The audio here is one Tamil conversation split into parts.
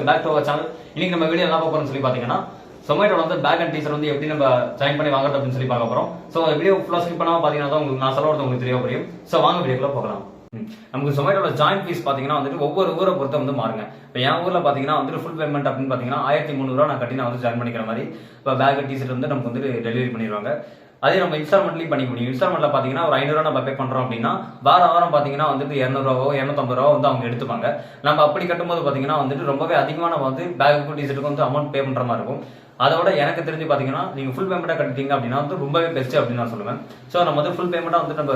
Welcome back to our channel. இன்னைக்கு நம்ம வீடியோ என்ன பார்க்க போறோம்னு சொல்லி பாத்தீங்கன்னா Zomato வந்து பேக் அண்ட் டீசர் வந்து எப்படி நம்ம ஜாயின் பண்ணி வாங்குறது அப்படின்னு சொல்லி பார்க்க போறோம். ஸோ வீடியோ ஃபுல்லாக ஸ்கிப் பண்ணாம பாத்தீங்கன்னா தான் உங்களுக்கு நான் சொல்ல வரது உங்களுக்கு தெரிய புரியும். ஸோ வாங்க வீடியோக்குள்ள போகலாம். நமக்கு Zomatoல ஜாயின் ஃபீஸ் பாத்தீங்கன்னா வந்துட்டு ஒவ்வொரு ஊரை பொறுத்த வந்து மாறுங்க. இப்போ என் ஊர்ல பாத்தீங்கன்னா வந்துட்டு ஃபுல் பேமெண்ட் அப்படின்னு பாத்தீங்கன்னா 1300 நான் கட்டி நான் வந்து ஜாயின் பண்ணிக்கிற மாதிரி இப்போ பேக் அண்ட் டீசர் வந்து நமக்கு வந்து டெலிவரி பண்ணிடுவாங்க. அதே நம்ம இன்ஸ்டால்மெண்ட்லயும் பண்ணிக்க முடியும். இன்ஸ்டால்மெண்ட்ல பாத்தீங்கன்னா ஒரு 500 நம்ம பே பண்றோம் அப்படின்னா வாரம் பாத்தீங்கன்னா வந்துட்டு 200 250 வந்து அவங்க எடுத்துப்பாங்க. நம்ம அப்படி கட்டும்போது பாத்தீங்கன்னா வந்துட்டு ரொம்பவே அதிகமான வந்து பேக்குக்கும் டீசலுக்கும் வந்து அமௌண்ட் பே பண்ற மாதிரி இருக்கும். அதோட எனக்கு தெரிஞ்சு பாத்தீங்கன்னா நீங்க ஃபுல் பேமெண்டா கட்டிட்டீங்க அப்படின்னா வந்து ரொம்பவே பெஸ்ட் அப்படின்னு நான் சொல்லுவேன். ஸோ நம்ம வந்து ஃபுல் பேமெண்டா வந்து நம்ம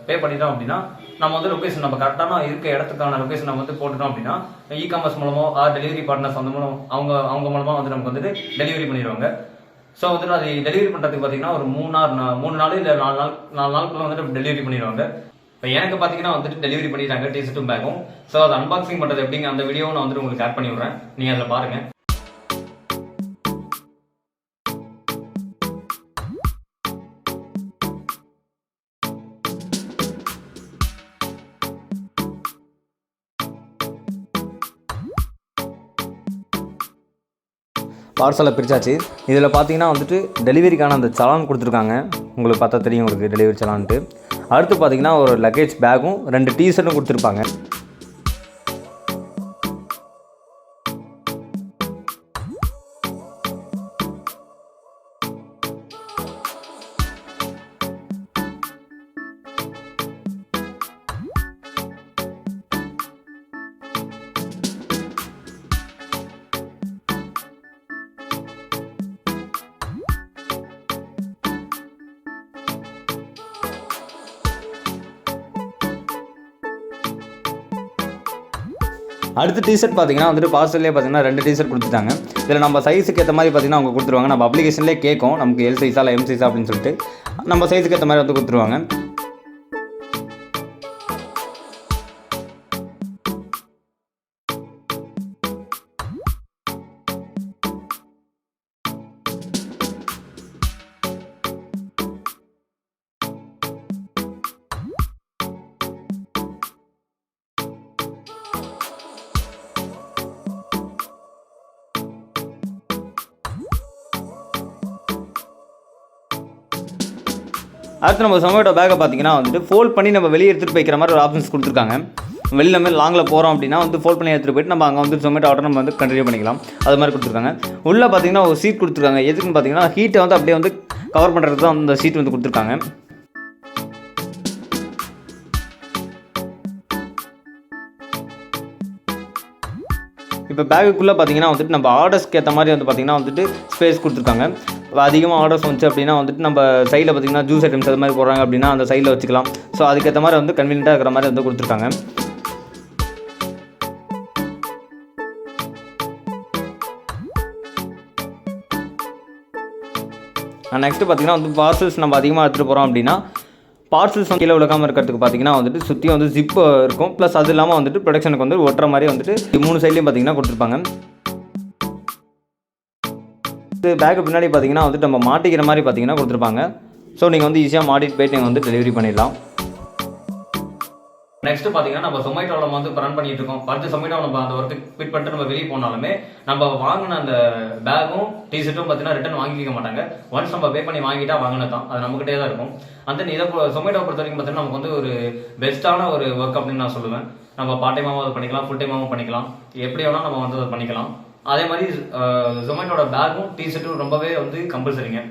பே பண்ணிட்டோம் அப்படின்னா நம்ம வந்து லொகேஷன் நம்ம கரெக்டான இருக்க இடத்துக்கான லொகேஷன் நம்ம வந்து போட்டுட்டோம் அப்படின்னா இ-காமர்ஸ் மூலமோ டெலிவரி பார்ட்னர்ஸ் அந்த மூலம் அவங்க மூலமா வந்து நமக்கு வந்துட்டு டெலிவரி பண்ணிடுவாங்க. ஸோ வந்துட்டு அது டெலிவரி பண்ணுறதுக்கு பார்த்தீங்கன்னா ஒரு 3 நாள் இல்லை 4 நாளுக்குள்ள வந்துட்டு டெலிவரி பண்ணிடுவாங்க. இப்போ எனக்கு பார்த்தீங்கன்னா வந்துட்டு டெலிவரி பண்ணிட்டாங்க டீசர்ட்டும் பேக்கும். ஸோ அது அன்பாக்சிங் பண்ணுறது எப்படிங்க அந்த வீடியோவும் நான் வந்துட்டு உங்களுக்கு ஆட் பண்ணி விட்றேன். நீங்கள் அதில் பாருங்க. பார்சலை பிரிச்சாச்சு. இதில் பார்த்தீங்கன்னா வந்துட்டு டெலிவரிக்கான அந்த சலான் கொடுத்துருக்காங்க. உங்களுக்கு பார்த்தா தெரியும் உங்களுக்கு டெலிவரி சலான்ட்டு. அடுத்து பார்த்தீங்கன்னா ஒரு லக்கேஜ் பேக்கும் 2 டீஷர்ட்டும் கொடுத்துருப்பாங்க. அடுத்த டீஷர்ட் பார்த்தீங்கன்னா வந்துட்டு பார்சல்லே பார்த்தீங்கன்னா 2 டீஷர்ட் கொடுத்துட்டாங்க. இதில் நம்ம சைஸுக்கு ஏற்ற மாதிரி பார்த்தீங்கன்னா அவங்க கொடுத்துருவாங்க. நம்ம அப்ளிகேஷன்லேயே கேட்கும் நமக்கு எல் சைஸா இல்லை எம் சைஸா அப்படின்னு சொல்லிட்டு நம்ம சைஸுக்கு ஏற்ற மாதிரி வந்து கொடுத்துருவாங்க. அடுத்து நம்ம Zomato பேக்கை பார்த்தீங்கன்னா வந்துட்டு ஃபோல்ட் பண்ணி நம்ம வெளியே எடுத்துகிட்டு போய்க்கிற மாதிரி ஒரு ஆப்ஷன்ஸ் கொடுத்துருக்காங்க. வெளியில் மாதிரி லாங்கில் போகிறோம் அப்படின்னா வந்து ஃபோல்ட் பண்ணி எடுத்துகிட்டு போயிட்டு நம்ம அங்கே வந்து Zomato ஆர்டர் நம்ம வந்து கண்டினியூ பண்ணிக்கலாம். அது மாதிரி கொடுத்துருக்காங்க. உள்ளே பார்த்தீங்கன்னா ஒரு சீட் கொடுத்துருக்காங்க. எதுக்குன்னு பார்த்தீங்கன்னா ஹீட்டை வந்து அப்படியே வந்து கவர் பண்ணுறதுக்கு தான் அந்த சீட் வந்து கொடுத்துருக்காங்க. இப்போ பேக்குக்குள்ளே பார்த்தீங்கன்னா வந்துட்டு நம்ம ஆர்டர்ஸ்க்கு ஏற்ற மாதிரி வந்து பார்த்தீங்கன்னா வந்துட்டு ஸ்பேஸ் கொடுத்துருக்காங்க. அதிகமாக ஆர்டர்ஸ் வந்துச்சு அப்படின்னா வந்துட்டு நம்ம சைடில் பார்த்தீங்கன்னா ஜூஸ் ஐட்டம்ஸ் அது மாதிரி போடுறாங்க அப்படின்னா அந்த சைடில் வச்சுக்கலாம். ஸோ அதுக்கேற்ற மாதிரி வந்து கன்வீனியண்ட்டாக இருக்கிற மாதிரி வந்து கொடுத்துருக்காங்க. நெக்ஸ்ட்டு பார்த்தீங்கன்னா வந்து பார்சல்ஸ் நம்ம அதிகமாக எடுத்துகிட்டு போகிறோம் அப்படின்னா பார்சல்ஸ் கீழே விழுக்காமல் இருக்கிறதுக்கு பார்த்தீங்கன்னா வந்துட்டு சுற்றி வந்து ஜிப் இருக்கும். ப்ளஸ் அது இல்லாமல் வந்துட்டு ப்ரொடக்ஷனுக்கு வந்து ஒட்டுற மாதிரி வந்துட்டு 3 சைட்லேயும் பார்த்தீங்கன்னா கொடுத்துருப்பாங்க. இது பேக்கு பின்னாடி பார்த்தீங்கன்னா வந்துட்டு நம்ம மாட்டிக்கிற மாதிரி பார்த்தீங்கன்னா கொடுத்துருப்பாங்க. ஸோ நீங்கள் வந்து ஈஸியாக மாட்டிட்டு போய்ட்டு நீங்கள் வந்து டெலிவரி பண்ணிடலாம். நெக்ஸ்ட் பாத்தீங்கன்னா நம்ம Zomatoல வந்து ரன் பண்ணிட்டு இருக்கோம். அடுத்து Zomato நம்ம அந்த ஒர்க்கு குவிட் பண்ணிட்டு நம்ம வெளியே போனாலுமே நம்ம வாங்கின அந்த பேக்கும் டீஷர்ட்டும் பார்த்தீங்கன்னா ரிட்டர்ன் வாங்கிக்க மாட்டாங்க. ஒன்ஸ் நம்ம பே பண்ணி வாங்கிட்டா வாங்கினதான் அது நம்மகிட்டே தான் இருக்கும். அந்த இதை Zomato பொறுத்த வரைக்கும் பார்த்தீங்கன்னா நமக்கு வந்து ஒரு பெஸ்ட்டான ஒரு ஒர்க் அப்படின்னு நான் சொல்லுவேன். நம்ம பார்ட் டைமாகவும் அதை பண்ணிக்கலாம், ஃபுல் டைமாகவும் பண்ணிக்கலாம், எப்படி வேணால் நம்ம வந்து அதை பண்ணிக்கலாம். அதே மாதிரி Zomatoட பேக்கும் டீஷர்ட்டும் ரொம்பவே வந்து கம்பல்சரிங்க.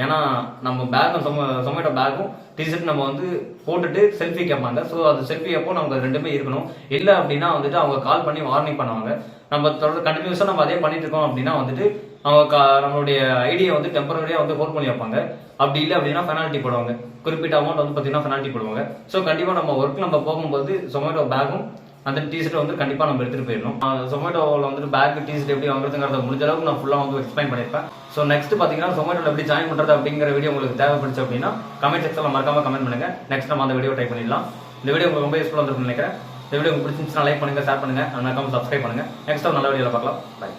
ஏன்னா நம்ம பேக்கும் Zomato பேக்கும் டீஷர்ட் நம்ம வந்து போட்டுட்டு செல்ஃபி கேட்பாங்க. ஸோ அது செல்ஃபி அப்போ நமக்கு 2மே இருக்கணும். இல்லை அப்படின்னா வந்துட்டு அவங்க கால் பண்ணி வார்னிங் பண்ணுவாங்க. நம்ம தொடர்ந்து கண்டினியூஸாக நம்ம அதே பண்ணிட்டு இருக்கோம் அப்படின்னா வந்துட்டு அவங்க நம்மளுடைய ஐடியை வந்து டெம்பரரியாக வந்து ஹோல்ட் பண்ணி வைப்பாங்க. அப்படி இல்லை அப்படின்னா பெனால்ட்டி போடுவாங்க. குறிப்பிட்ட அமௌண்ட் வந்து பார்த்தீங்கன்னா பெனால்ட்டி போடுவாங்க. ஸோ கண்டிப்பாக நம்ம ஒர்க் நம்ம போகும்போது Zomato பேக்கும் அந்த டீஷர்ட் வந்து கண்டிப்பாக நம்ம எடுத்துகிட்டு போயிடணும். Zomatoவில் வந்துட்டு பேக் டீஷர்ட் எப்படி வாங்குறதுங்கிறத முடிஞ்ச அளவுக்கு நான் ஃபுல்லாக வந்து எக்ஸ்பிளைன் பண்ணியிருப்பேன். ஸோ நெக்ஸ்ட் பார்த்தீங்கன்னா Zomatoவில் எப்படி ஜாயின் பண்ணுறது அப்படிங்கிற வீடியோ உங்களுக்கு தேவைப்படுச்சு அப்படின்னா கமெண்ட் செக்ஷனில் மறக்காம கமெண்ட் பண்ணுங்க. நெக்ஸ்ட் நம்ம அந்த வீடியோ ட்ரை பண்ணிடலாம். இந்த வீடியோ உங்களுக்கு ரொம்ப யூஸ்ஃபுல்லாக இருக்கும்னு நினைக்கிறேன். இந்த வீடியோ உங்களுக்கு பிடிச்சிருந்துச்சுன்னா லைக் பண்ணுங்க, ஷேர் பண்ணுங்க, மறக்காம சப்ஸ்கிரைப் பண்ணுங்க. நெக்ஸ்ட் நல்ல வீடியோவில் பார்க்கலாம். பை.